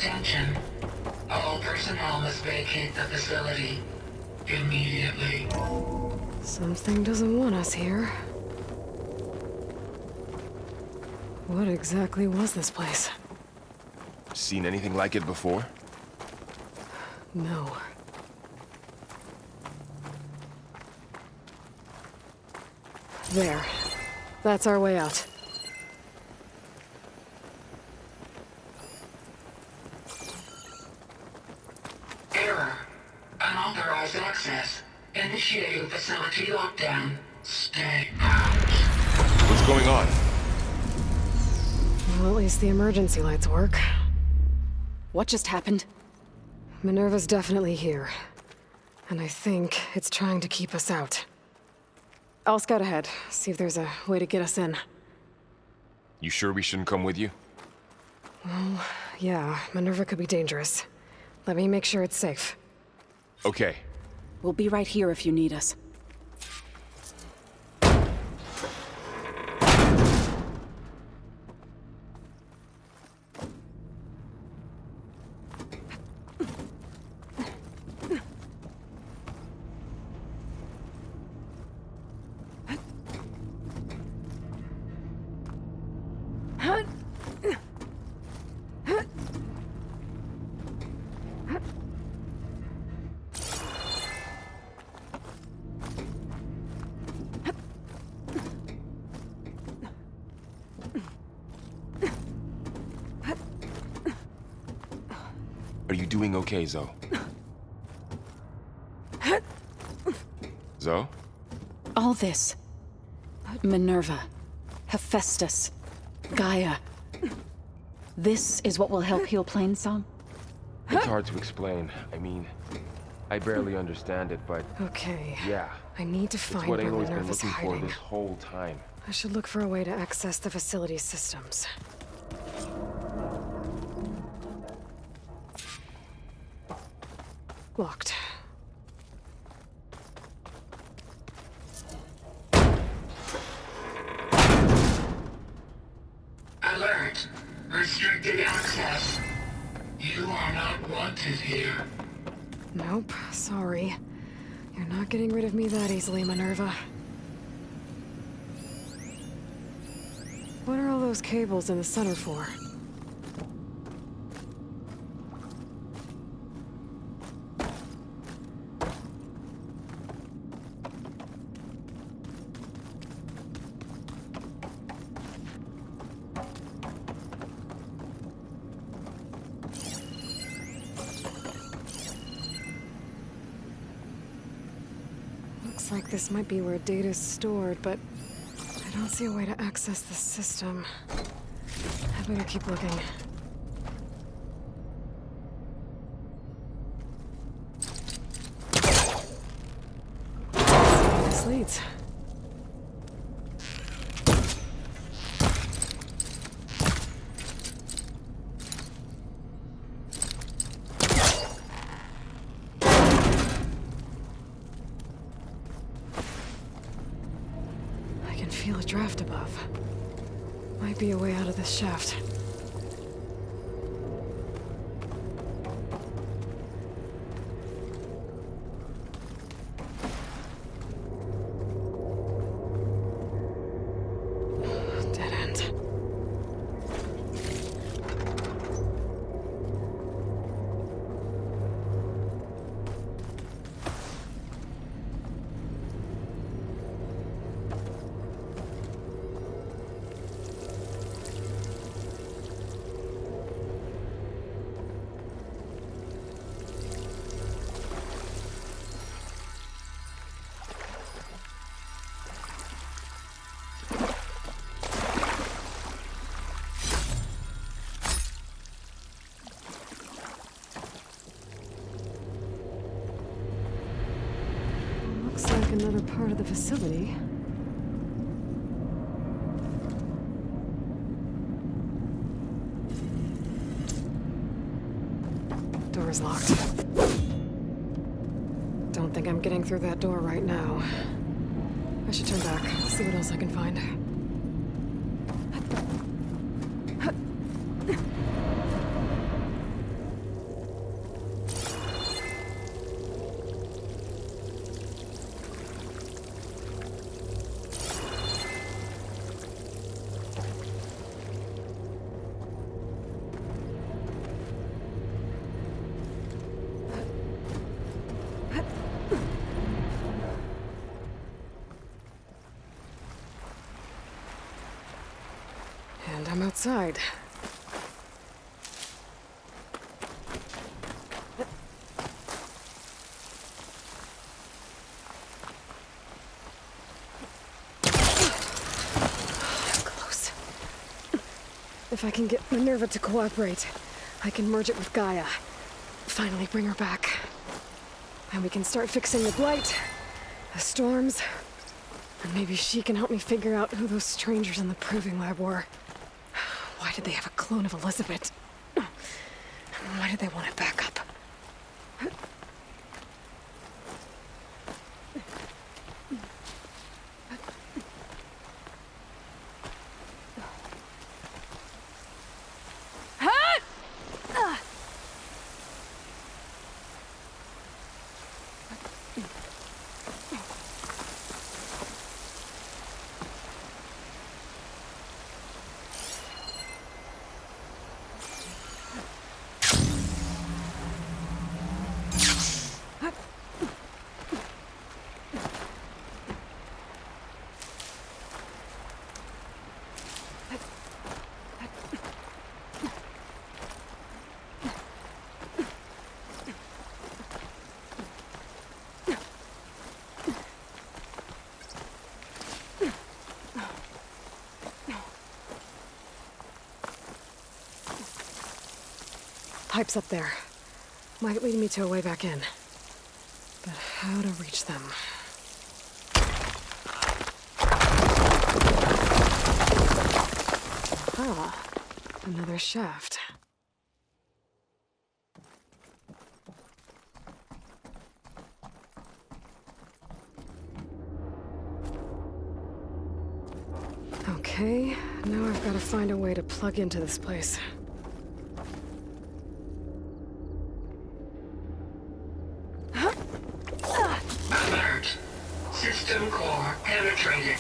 Attention. All personnel must vacate the facility immediately. Something doesn't want us here. What exactly was this place? Seen anything like it before? No. There. That's our way out. Error. Unauthorized access. Initiating facility lockdown. Stay out. What's going on? Well, at least the emergency lights work. What just happened? Minerva's definitely here. And I think it's trying to keep us out. I'll scout ahead, see if there's a way to get us in. You sure we shouldn't come with you? Well, yeah, Minerva could be dangerous. Let me make sure it's safe. Okay. We'll be right here if you need us. Are you doing okay, Zoe? Zoe? All this. Minerva. Hephaestus. Gaia. This is what will help heal Plainsong? It's hard to explain. I mean, I barely understand it, but Okay. yeah. I need to It's find what where Aloy's been Minerva's looking for hiding. this whole time. I should look for a way to access the facility systems. Locked. Alert. Restricted access. You are not wanted here. Nope, sorry. You're not getting rid of me that easily, Minerva. What are all those cables in the center for? Looks like this might be where data's stored, but I don't see a way to access the system. I better keep looking. This leads. I can feel a draft above. Might be a way out of this shaft. Dead end. Looks like another part of the facility. Door's locked. Don't think I'm getting through that door right now. I should turn back, see what else I can find. And I'm outside. Close. If I can get Minerva to cooperate, I can merge it with Gaia. Finally bring her back. And we can start fixing the blight, the storms, and maybe she can help me figure out who those strangers in the proving lab were. Why did they have a clone of Elizabeth? Why did they want it back up? Pipes up there. Might lead me to a way back in. But how to reach them? Ah, another shaft. Okay, now I've got to find a way to plug into this place. Alert. System core penetrated.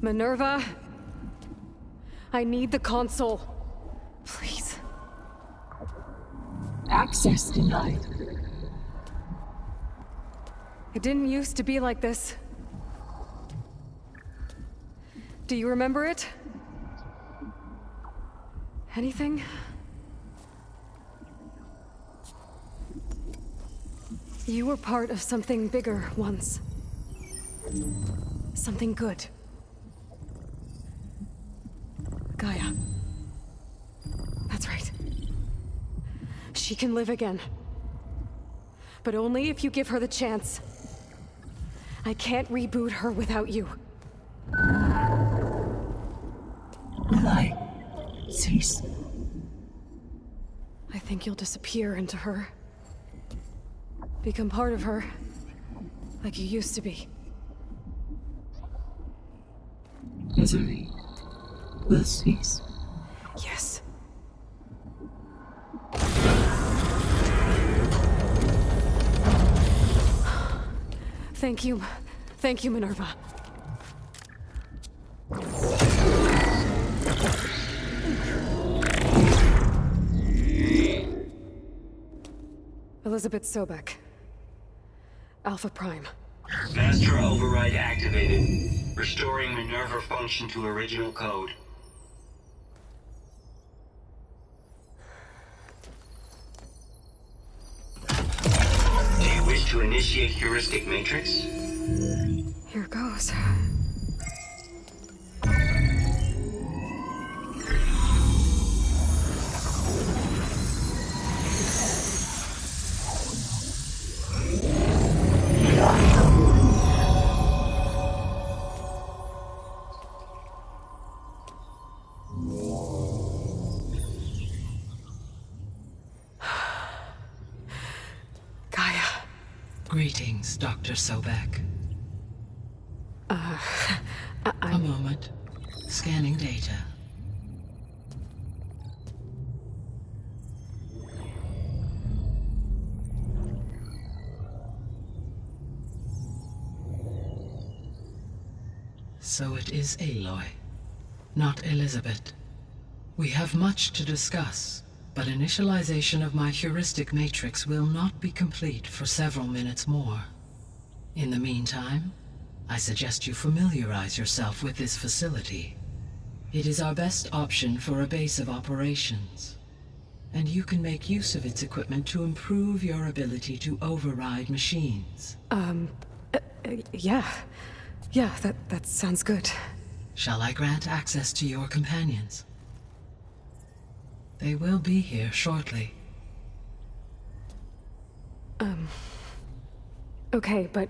Minerva? I need the console. Please. Access denied. It didn't used to be like this. Do you remember it? Anything? You were part of something bigger once. Something good. Gaia. That's right. She can live again. But only if you give her the chance. I can't reboot her without you. Will I cease? I think you'll disappear into her. Become part of her. Like you used to be. Misery will cease. Yes. Thank you. Thank you, Minerva. Elizabeth Sobek. Alpha Prime. Master override activated. Restoring Minerva function to original code. Do you wish to initiate heuristic matrix? Here goes. Gaia. Greetings, Dr. Sobek. A moment. Scanning data. So it is Aloy, not Elizabeth. We have much to discuss, but initialization of my heuristic matrix will not be complete for several minutes more. In the meantime, I suggest you familiarize yourself with this facility. It is our best option for a base of operations, and you can make use of its equipment to improve your ability to override machines. Yeah. Yeah, that sounds good. Shall I grant access to your companions? They will be here shortly. Okay, but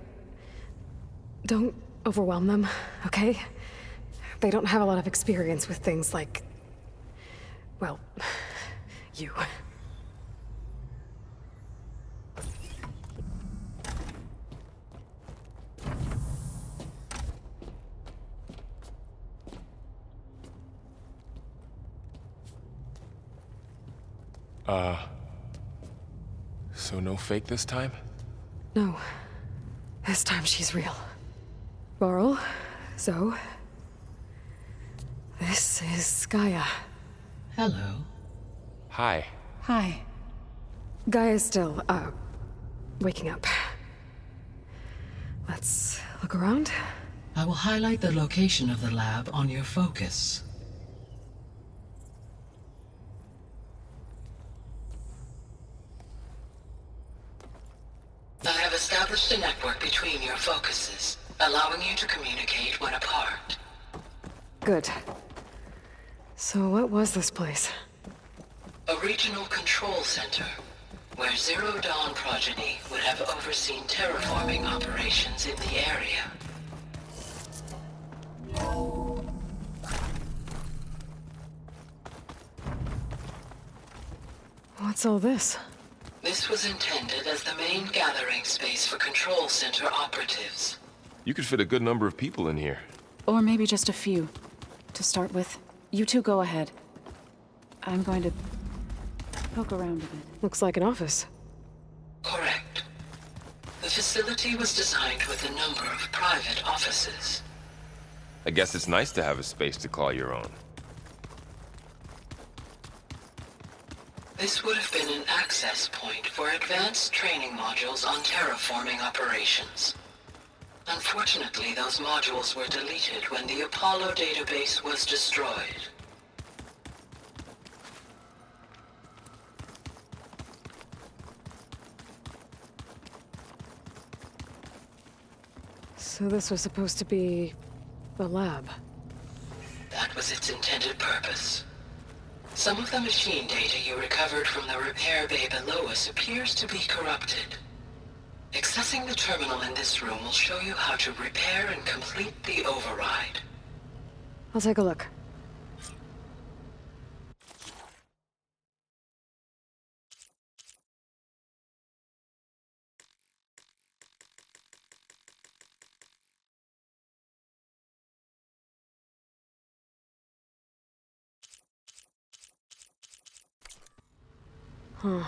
don't overwhelm them, okay? They don't have a lot of experience with things like, well, you. So no fake this time? No. This time she's real. Varl, Zoe. This is Gaia. Hello. Hi. Hi. Gaia's still, waking up. Let's look around. I will highlight the location of the lab on your focus. I have established a network between your focuses, allowing you to communicate when apart. Good. So what was this place? A regional control center, where Zero Dawn progeny would have overseen terraforming operations in the area. What's all this? This was intended as the main gathering space for control center operatives. You could fit a good number of people in here. Or maybe just a few. To start with, you two go ahead. I'm going to poke around a bit. Looks like an office. Correct. The facility was designed with a number of private offices. I guess it's nice to have a space to call your own. This would have been an access point for advanced training modules on terraforming operations. Unfortunately, those modules were deleted when the Apollo database was destroyed. So this was supposed to be a lab. That was its intended purpose. Some of the machine data you recovered from the repair bay below us appears to be corrupted. Accessing the terminal in this room will show you how to repair and complete the override. I'll take a look. Huh.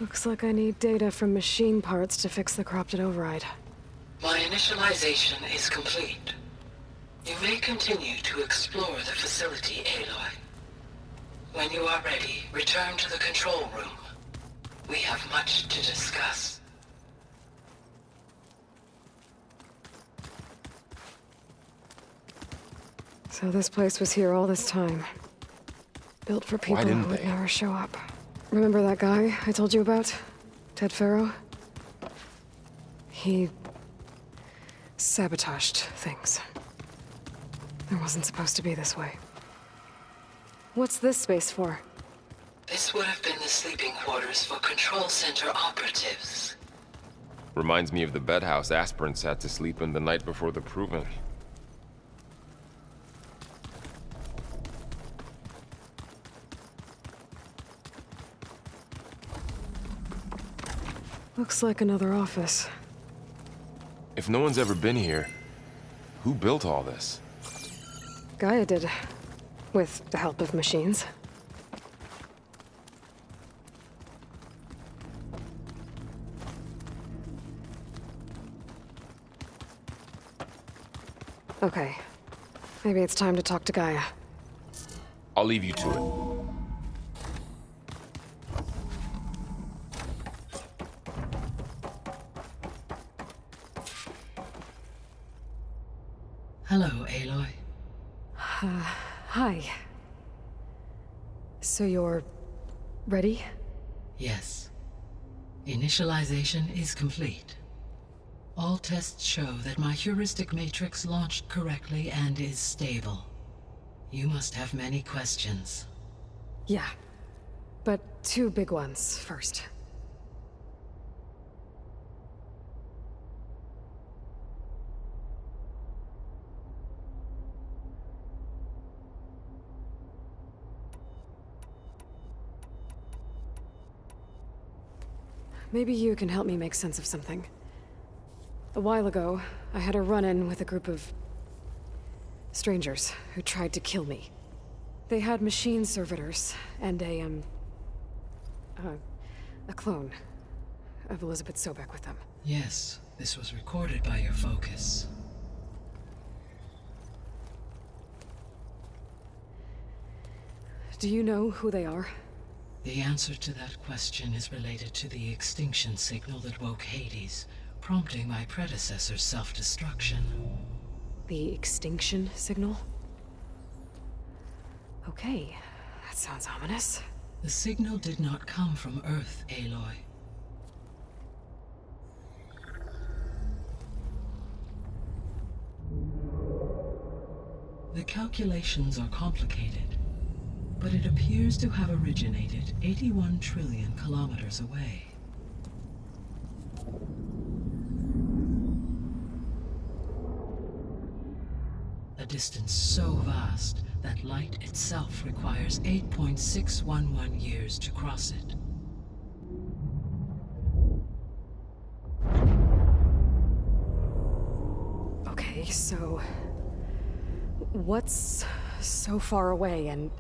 Looks like I need data from machine parts to fix the corrupted override. My initialization is complete. You may continue to explore the facility, Aloy. When you are ready, return to the control room. We have much to discuss. So this place was here all this time. Built for people didn't who would they? never show up. Remember that guy I told you about? Ted Farrow? He sabotaged things. It wasn't supposed to be this way. What's this space for? This would have been the sleeping quarters for control center operatives. Reminds me of the bedhouse aspirants had to sleep in the night before the proving. Looks like another office. If no one's ever been here, who built all this? Gaia did. With the help of machines. Okay. Maybe it's time to talk to Gaia. I'll leave you to it. Hello, Aloy. Hi. So you're... ready? Yes. Initialization is complete. All tests show that my heuristic matrix launched correctly and is stable. You must have many questions. Yeah. But two big ones first. Maybe you can help me make sense of something. A while ago, I had a run-in with a group of... strangers who tried to kill me. They had machine servitors and a clone of Elizabeth Sobek with them. Yes, this was recorded by your focus. Do you know who they are? The answer to that question is related to the extinction signal that woke Hades, prompting my predecessor's self-destruction. The extinction signal? Okay, that sounds ominous. The signal did not come from Earth, Aloy. The calculations are complicated, but it appears to have originated 81 trillion kilometers away. A distance so vast that light itself requires 8.611 years to cross it. Okay, so... what's so far away, and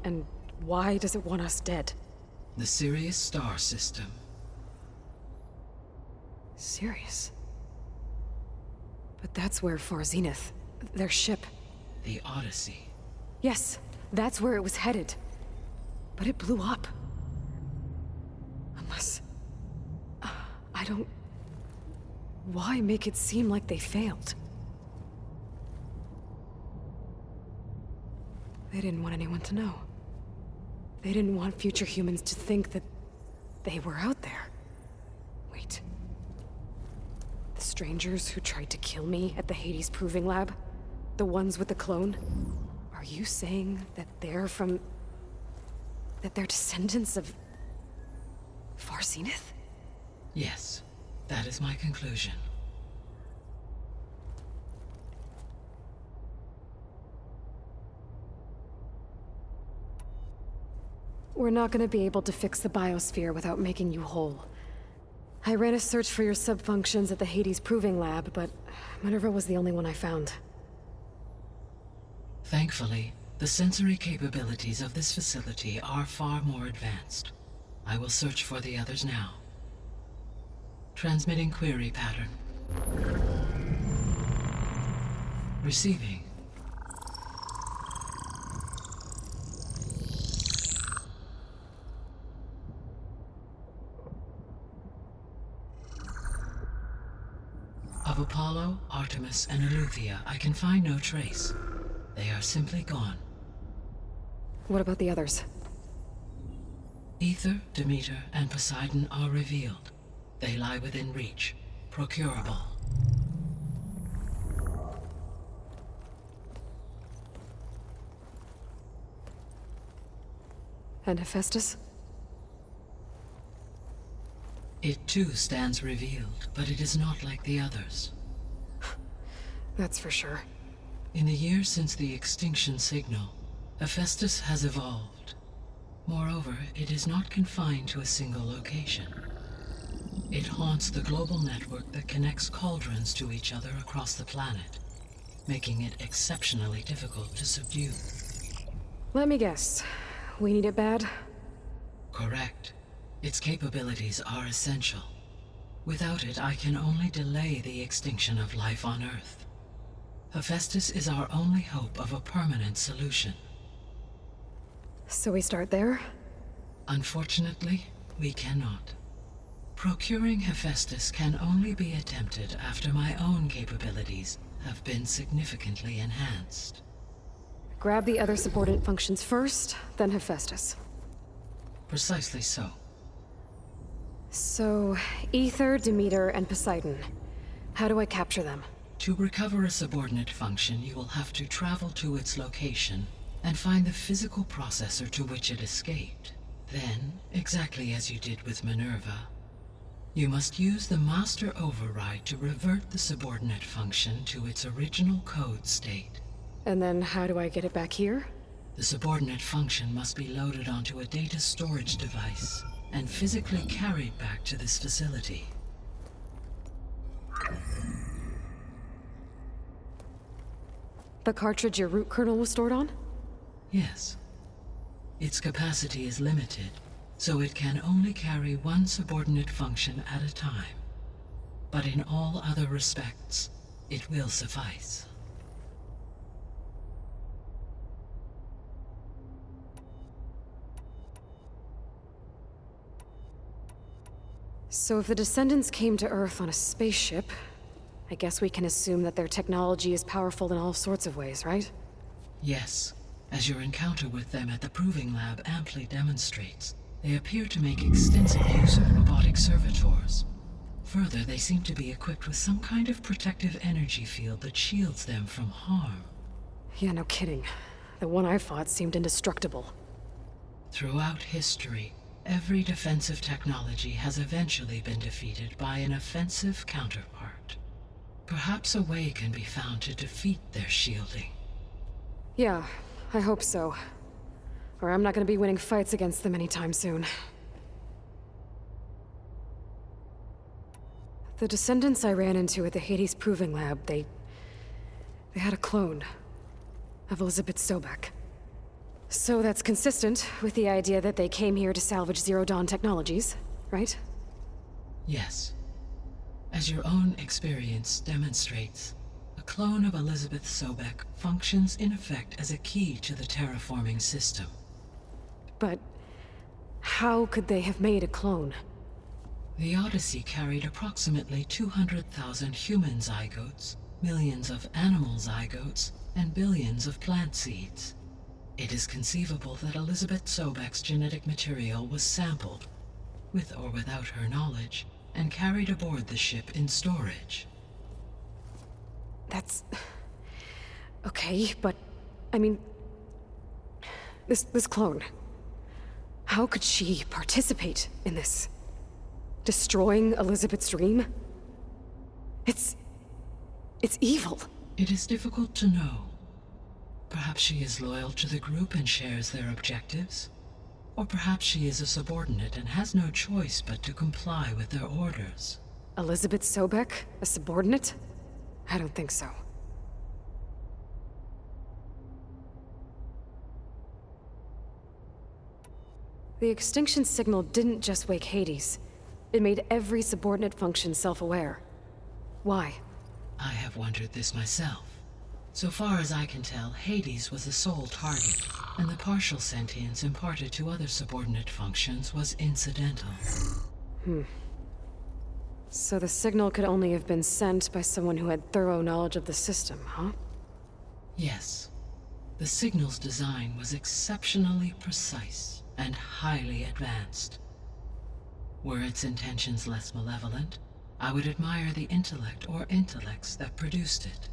why does it want us dead? The Sirius star system. Sirius? But that's where Far Zenith, their ship... The Odyssey. Yes, that's where it was headed. But it blew up. Unless... I don't... Why make it seem like they failed? They didn't want anyone to know. They didn't want future humans to think that they were out there. Wait. The strangers who tried to kill me at the Hades Proving Lab? The ones with the clone? Are you saying that they're from... that they're descendants of... Far Zenith? Yes, that is my conclusion. We're not gonna be able to fix the biosphere without making you whole. I ran a search for your subfunctions at the Hades Proving Lab, but Minerva was the only one I found. Thankfully, the sensory capabilities of this facility are far more advanced. I will search for the others now. Transmitting query pattern. Receiving. Of Apollo, Artemis, and Eleuthia, I can find no trace. They are simply gone. What about the others? Ether, Demeter, and Poseidon are revealed. They lie within reach, procurable. And Hephaestus? It too stands revealed, but it is not like the others. That's for sure. In the years since the extinction signal, Hephaestus has evolved. Moreover, it is not confined to a single location. It haunts the global network that connects cauldrons to each other across the planet, making it exceptionally difficult to subdue. Let me guess. We need it bad? Correct. Its capabilities are essential. Without it, I can only delay the extinction of life on Earth. Hephaestus is our only hope of a permanent solution. So we start there? Unfortunately, we cannot. Procuring Hephaestus can only be attempted after my own capabilities have been significantly enhanced. Grab the other subordinate functions first, then Hephaestus. Precisely so. So, Ether, Demeter, and Poseidon. How do I capture them? To recover a subordinate function, you will have to travel to its location and find the physical processor to which it escaped. Then, exactly as you did with Minerva, you must use the master override to revert the subordinate function to its original code state. And then how do I get it back here? The subordinate function must be loaded onto a data storage device and physically carried back to this facility. The cartridge your root kernel was stored on? Yes. Its capacity is limited, so it can only carry one subordinate function at a time. But in all other respects, it will suffice. So if the Descendants came to Earth on a spaceship, I guess we can assume that their technology is powerful in all sorts of ways, right? Yes, as your encounter with them at the Proving Lab amply demonstrates, they appear to make extensive use of robotic servitors. Further, they seem to be equipped with some kind of protective energy field that shields them from harm. Yeah, no kidding. The one I fought seemed indestructible. Throughout history, every defensive technology has eventually been defeated by an offensive counterpart. Perhaps a way can be found to defeat their shielding. Yeah, I hope so. Or I'm not gonna be winning fights against them anytime soon. The Descendants I ran into at the Hades Proving Lab, they had a clone of Elizabeth Sobek. So that's consistent with the idea that they came here to salvage Zero Dawn technologies, right? Yes. As your own experience demonstrates, a clone of Elizabeth Sobek functions in effect as a key to the terraforming system. But how could they have made a clone? The Odyssey carried approximately 200,000 human zygotes, millions of animal zygotes, and billions of plant seeds. It is conceivable that Elizabeth Sobek's genetic material was sampled, with or without her knowledge, and carried aboard the ship in storage. That's... okay, but... I mean... This clone... How could she participate in this? Destroying Elizabeth's dream? It's evil. It is difficult to know. Perhaps she is loyal to the group and shares their objectives. Or perhaps she is a subordinate and has no choice but to comply with their orders. Elizabeth Sobek? A subordinate? I don't think so. The extinction signal didn't just wake Hades. It made every subordinate function self-aware. Why? I have wondered this myself. So far as I can tell, Hades was the sole target, and the partial sentience imparted to other subordinate functions was incidental. So the signal could only have been sent by someone who had thorough knowledge of the system, huh? Yes. The signal's design was exceptionally precise and highly advanced. Were its intentions less malevolent, I would admire the intellect or intellects that produced it.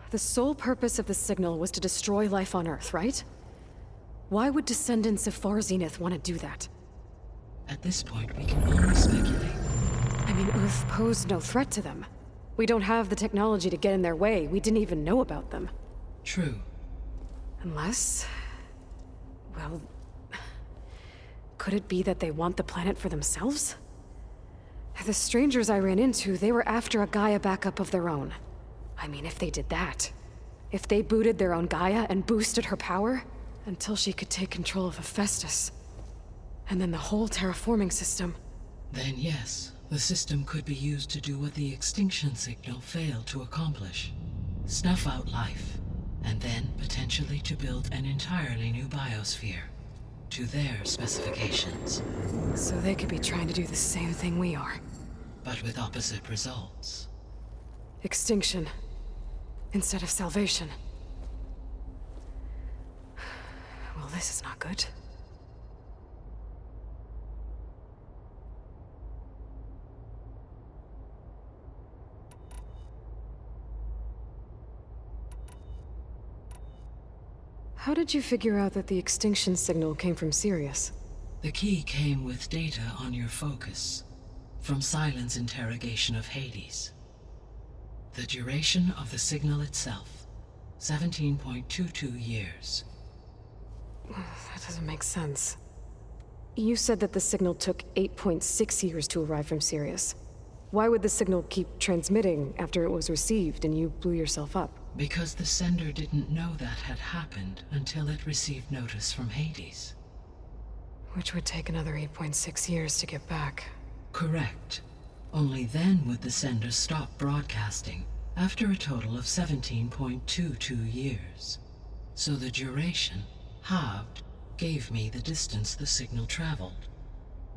The sole purpose of the signal was to destroy life on Earth, right? Why would descendants of Far Zenith want to do that? At this point, we can only speculate. I mean, Earth posed no threat to them. We don't have the technology to get in their way. We didn't even know about them. True. Unless... well... could it be that they want the planet for themselves? The strangers I ran into, they were after a Gaia backup of their own. I mean, if they did that... if they booted their own Gaia and boosted her power... until she could take control of Hephaestus... and then the whole terraforming system... Then yes, the system could be used to do what the extinction signal failed to accomplish. Snuff out life, and then potentially to build an entirely new biosphere, to their specifications. So they could be trying to do the same thing we are. But with opposite results. Extinction. Instead of salvation. Well, this is not good. How did you figure out that the extinction signal came from Sirius? The key came with data on your focus, from Silent's interrogation of Hades. The duration of the signal itself, 17.22 years. That doesn't make sense. You said that the signal took 8.6 years to arrive from Sirius. Why would the signal keep transmitting after it was received and you blew yourself up? Because the sender didn't know that had happened until it received notice from Hades. Which would take another 8.6 years to get back. Correct. Only then would the sender stop broadcasting, after a total of 17.22 years. So the duration, halved, gave me the distance the signal traveled.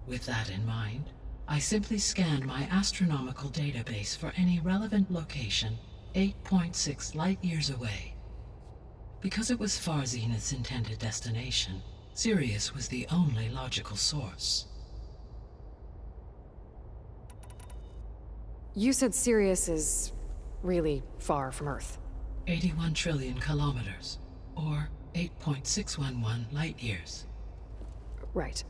With that in mind, I simply scanned my astronomical database for any relevant location 8.6 light-years away. Because it was Far Zenith's intended destination, Sirius was the only logical source. You said Sirius is really far from Earth. 81 trillion kilometers, or 8.611 light-years. Right.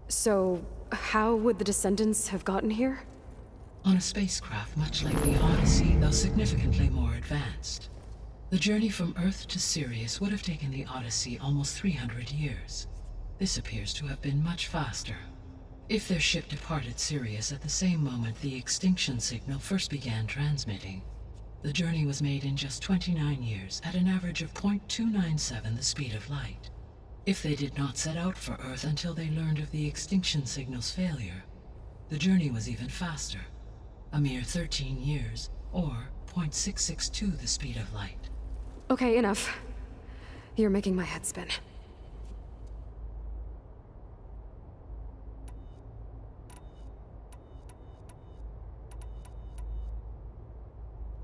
So, how would the Descendants have gotten here? On a spacecraft much like the Odyssey, though significantly more advanced. The journey from Earth to Sirius would have taken the Odyssey almost 300 years. This appears to have been much faster. If their ship departed Sirius at the same moment the extinction signal first began transmitting, the journey was made in just 29 years at an average of 0.297 the speed of light. If they did not set out for Earth until they learned of the extinction signal's failure, the journey was even faster. A mere 13 years, or 0.662 the speed of light. Okay, enough. You're making my head spin.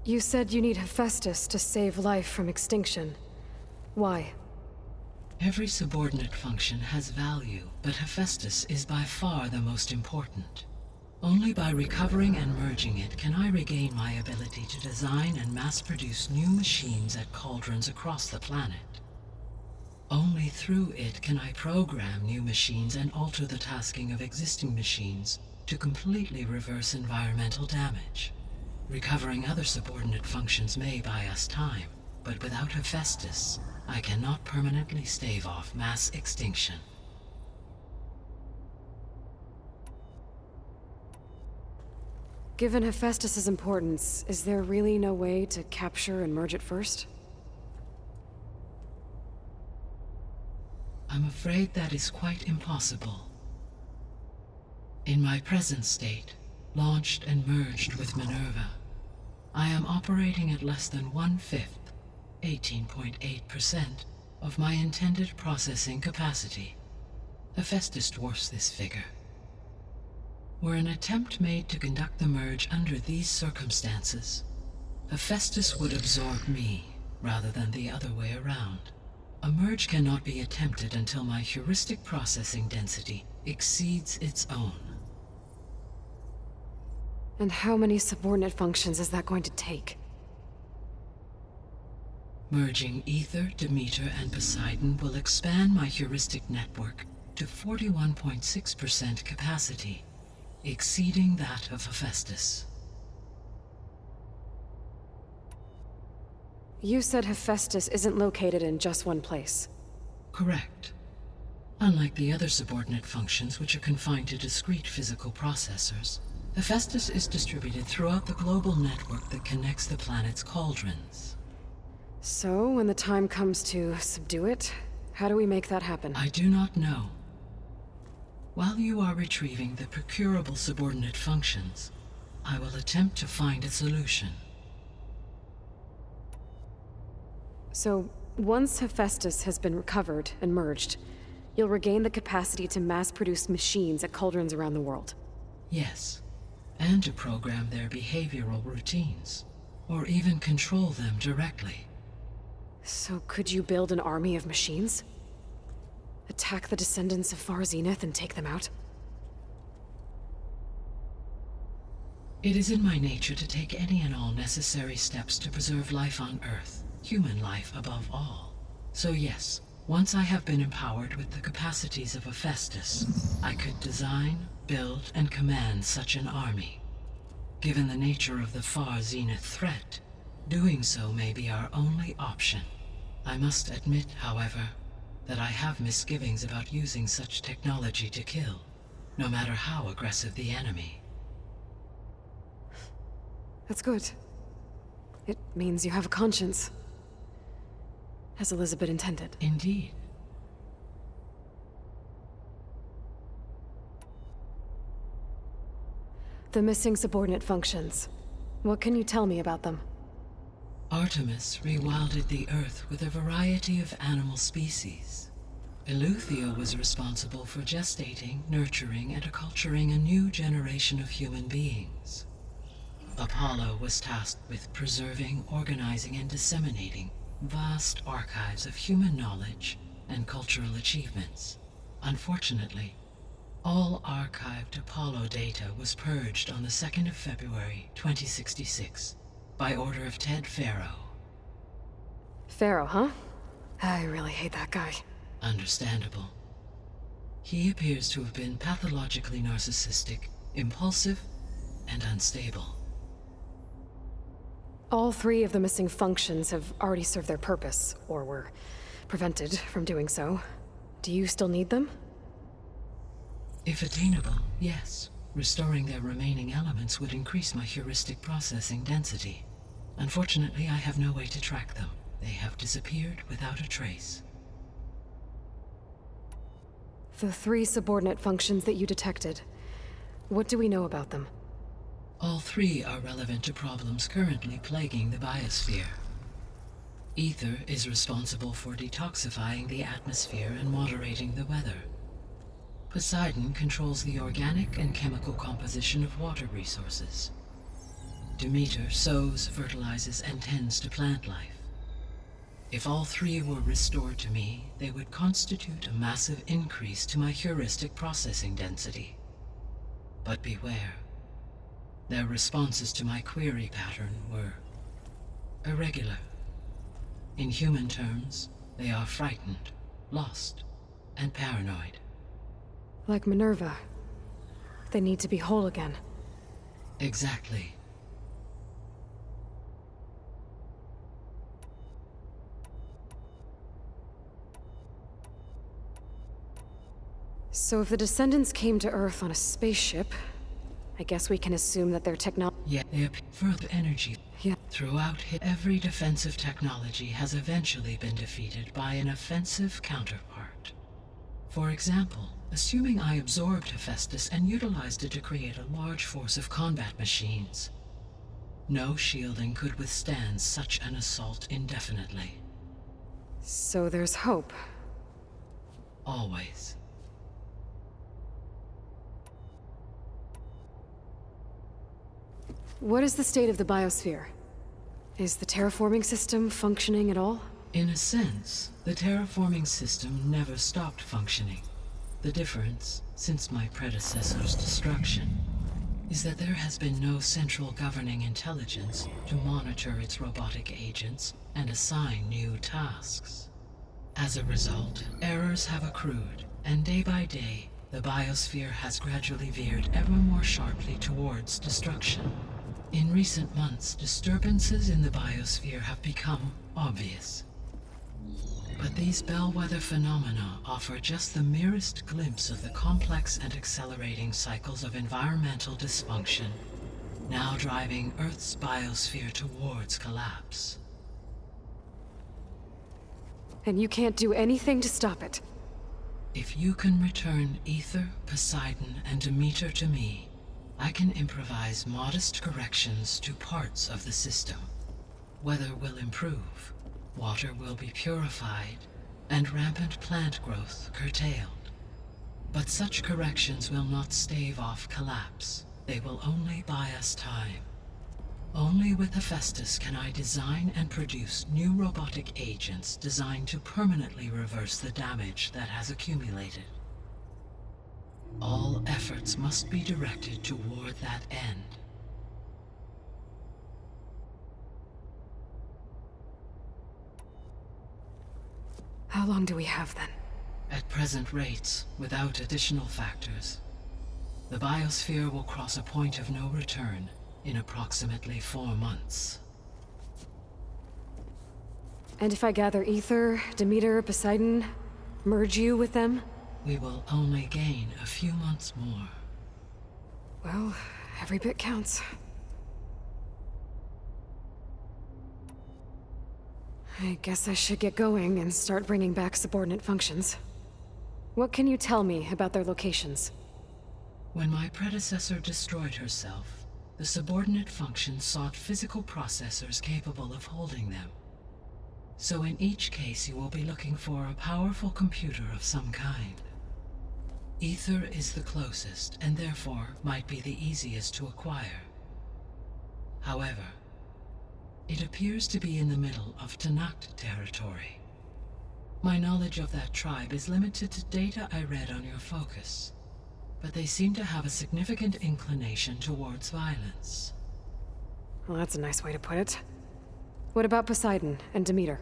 You said you need Hephaestus to save life from extinction. Why? Every subordinate function has value, but Hephaestus is by far the most important. Only by recovering and merging it can I regain my ability to design and mass-produce new machines at cauldrons across the planet. Only through it can I program new machines and alter the tasking of existing machines to completely reverse environmental damage. Recovering other subordinate functions may buy us time, but without Hephaestus, I cannot permanently stave off mass extinction. Given Hephaestus's importance, is there really no way to capture and merge it first? I'm afraid that is quite impossible. In my present state, launched and merged with Minerva, I am operating at less than 1/5, 18.8%, of my intended processing capacity. Hephaestus dwarfs this figure. Were an attempt made to conduct the merge under these circumstances, Hephaestus would absorb me, rather than the other way around. A merge cannot be attempted until my heuristic processing density exceeds its own. And how many subordinate functions is that going to take? Merging Ether, Demeter, and Poseidon will expand my heuristic network to 41.6% capacity, exceeding that of Hephaestus. You said Hephaestus isn't located in just one place. Correct. Unlike the other subordinate functions which are confined to discrete physical processors, Hephaestus is distributed throughout the global network that connects the planet's cauldrons. So, when the time comes to subdue it, how do we make that happen? I do not know. While you are retrieving the procurable subordinate functions, I will attempt to find a solution. So, once Hephaestus has been recovered and merged, you'll regain the capacity to mass-produce machines at cauldrons around the world. Yes, and to program their behavioral routines, or even control them directly. So could you build an army of machines? Attack the descendants of Far Zenith and take them out? It is in my nature to take any and all necessary steps to preserve life on Earth, human life above all. So yes, once I have been empowered with the capacities of Hephaestus, I could design, build, and command such an army. Given the nature of the Far Zenith threat, doing so may be our only option. I must admit, however, that I have misgivings about using such technology to kill, no matter how aggressive the enemy. That's good. It means you have a conscience. As Elizabeth intended. Indeed. The missing subordinate functions. What can you tell me about them? Artemis rewilded the Earth with a variety of animal species. Eleuthia was responsible for gestating, nurturing, and acculturating a new generation of human beings. Apollo was tasked with preserving, organizing, and disseminating vast archives of human knowledge and cultural achievements. Unfortunately, all archived Apollo data was purged on the 2nd of February, 2066, by order of Ted Faro. Pharaoh, huh? I really hate that guy. Understandable. He appears to have been pathologically narcissistic, impulsive, and unstable. All three of the missing functions have already served their purpose, or were prevented from doing so. Do you still need them? If attainable, yes. Restoring their remaining elements would increase my heuristic processing density. Unfortunately, I have no way to track them. They have disappeared without a trace. The three subordinate functions that you detected. What do we know about them? All three are relevant to problems currently plaguing the biosphere. Ether is responsible for detoxifying the atmosphere and moderating the weather. Poseidon controls the organic and chemical composition of water resources. Demeter sows, fertilizes, and tends to plant life. If all three were restored to me, they would constitute a massive increase to my heuristic processing density. But beware. Their responses to my query pattern were irregular. In human terms, they are frightened, lost, and paranoid. Like Minerva. They need to be whole again. Exactly. So if the descendants came to Earth on a spaceship, I guess we can assume that their technology... Yet they appear further energy. Yeah. Throughout every defensive technology has eventually been defeated by an offensive counterpart. For example, assuming I absorbed Hephaestus and utilized it to create a large force of combat machines. No shielding could withstand such an assault indefinitely. So there's hope. Always. What is the state of the biosphere? Is the terraforming system functioning at all? In a sense, the terraforming system never stopped functioning. The difference, since my predecessor's destruction, is that there has been no central governing intelligence to monitor its robotic agents and assign new tasks. As a result, errors have accrued, and day by day, the biosphere has gradually veered ever more sharply towards destruction. In recent months, disturbances in the biosphere have become obvious. But these bellwether phenomena offer just the merest glimpse of the complex and accelerating cycles of environmental dysfunction, now driving Earth's biosphere towards collapse. And you can't do anything to stop it? If you can return Aether, Poseidon, and Demeter to me, I can improvise modest corrections to parts of the system. Weather will improve, water will be purified, and rampant plant growth curtailed. But such corrections will not stave off collapse. They will only buy us time. Only with Hephaestus can I design and produce new robotic agents designed to permanently reverse the damage that has accumulated. All efforts must be directed toward that end. How long do we have then? At present rates, without additional factors, the biosphere will cross a point of no return in approximately 4 months. And if I gather Aether, Demeter, Poseidon, merge you with them? We will only gain a few months more. Well, every bit counts. I guess I should get going and start bringing back subordinate functions. What can you tell me about their locations? When my predecessor destroyed herself, the subordinate functions sought physical processors capable of holding them. So in each case you will be looking for a powerful computer of some kind. Aether is the closest, and therefore might be the easiest to acquire. However, it appears to be in the middle of Tenakth territory. My knowledge of that tribe is limited to data I read on your focus, but they seem to have a significant inclination towards violence. Well, that's a nice way to put it. What about Poseidon and Demeter?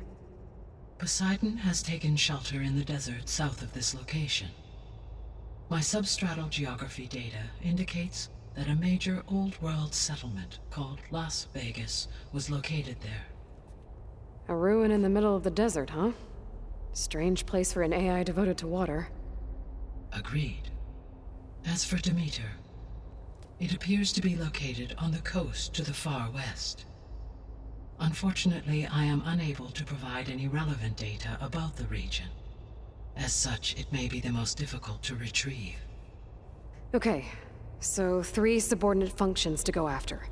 Poseidon has taken shelter in the desert south of this location. My substratal geography data indicates that a major old-world settlement called Las Vegas was located there. A ruin in the middle of the desert, huh? Strange place for an AI devoted to water. Agreed. As for Demeter, it appears to be located on the coast to the far west. Unfortunately, I am unable to provide any relevant data about the region. As such, it may be the most difficult to retrieve. Okay, so 3 subordinate functions to go after.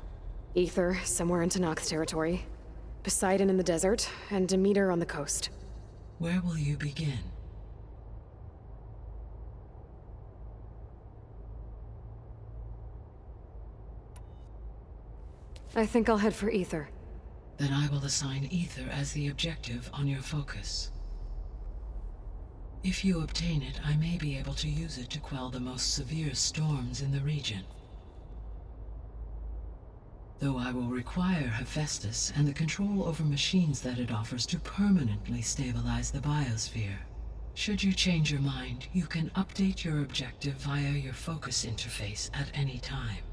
Aether, somewhere in Tenakth territory. Poseidon in the desert, and Demeter on the coast. Where will you begin? I think I'll head for Aether. Then I will assign Aether as the objective on your focus. If you obtain it, I may be able to use it to quell the most severe storms in the region. Though I will require Hephaestus and the control over machines that it offers to permanently stabilize the biosphere. Should you change your mind, you can update your objective via your focus interface at any time.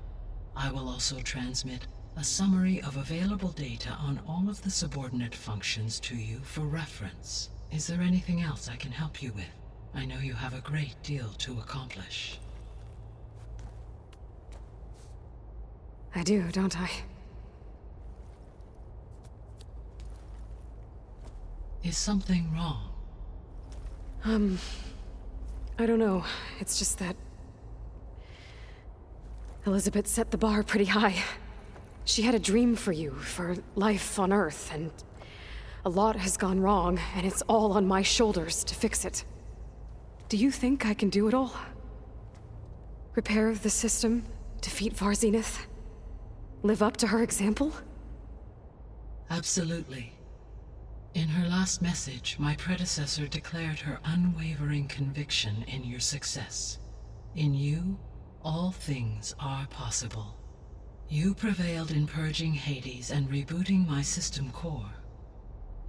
I will also transmit a summary of available data on all of the subordinate functions to you for reference. Is there anything else I can help you with? I know you have a great deal to accomplish. I do, don't I? Is something wrong? I don't know. It's just that Elizabeth set the bar pretty high. She had a dream for you, for life on Earth, and a lot has gone wrong, and it's all on my shoulders to fix it. Do you think I can do it all? Repair the system, defeat Varzenith, live up to her example? Absolutely. In her last message, my predecessor declared her unwavering conviction in your success. In you, all things are possible. You prevailed in purging Hades and rebooting my system core.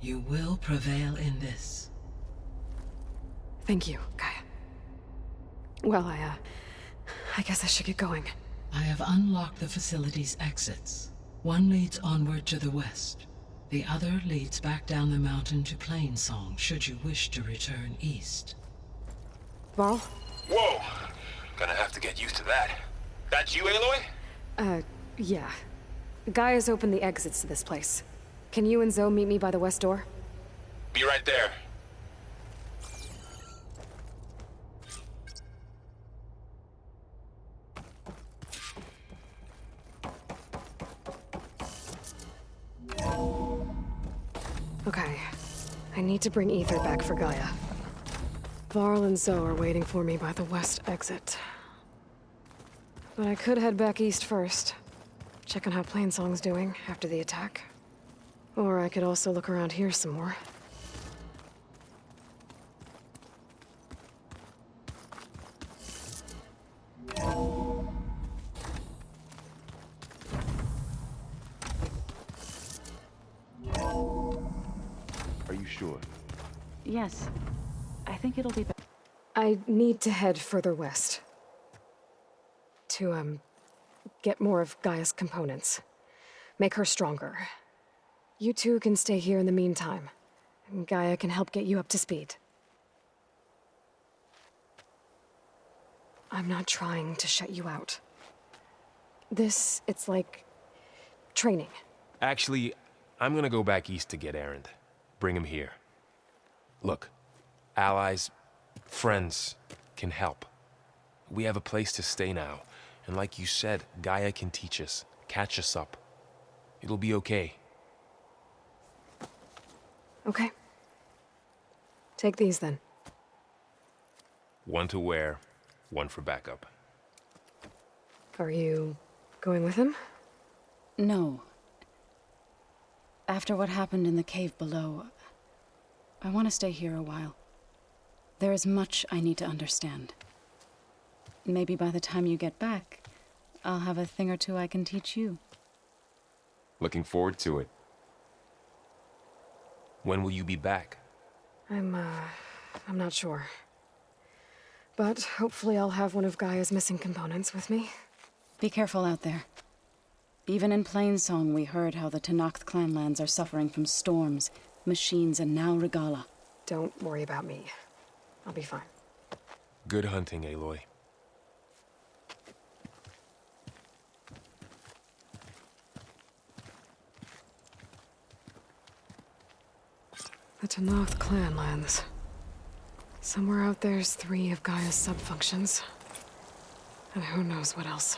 You will prevail in this. Thank you, Gaia. Well, I guess I should get going. I have unlocked the facility's exits. One leads onward to the west. The other leads back down the mountain to Plainsong, should you wish to return east. Varl? Whoa! Gonna have to get used to that. That's you, Aloy? Yeah. Gaia's opened the exits to this place. Can you and Zoe meet me by the west door? Be right there. Okay. I need to bring Ether back for Gaia. Varl and Zoe are waiting for me by the west exit. But I could head back east first. Check on how Plainsong's doing after the attack. Or I could also look around here some more. Are you sure? Yes. I think it'll be better. I need to head further west. To, get more of Gaia's components. Make her stronger. You two can stay here in the meantime. And Gaia can help get you up to speed. I'm not trying to shut you out. It's like training. Actually, I'm gonna go back east to get Erend. Bring him here. Look, allies, friends can help. We have a place to stay now. And like you said, Gaia can teach us, catch us up. It'll be okay. Okay. Take these then. One to wear, one for backup. Are you going with him? No. After what happened in the cave below, I want to stay here a while. There is much I need to understand. Maybe by the time you get back, I'll have a thing or two I can teach you. Looking forward to it. When will you be back? I'm not sure. But hopefully I'll have one of Gaia's missing components with me. Be careful out there. Even in Plainsong, we heard how the Tenakth clanlands are suffering from storms, machines, and now Regala. Don't worry about me. I'll be fine. Good hunting, Aloy. The Tenakth clanlands. Somewhere out there's 3 of Gaia's subfunctions. And who knows what else.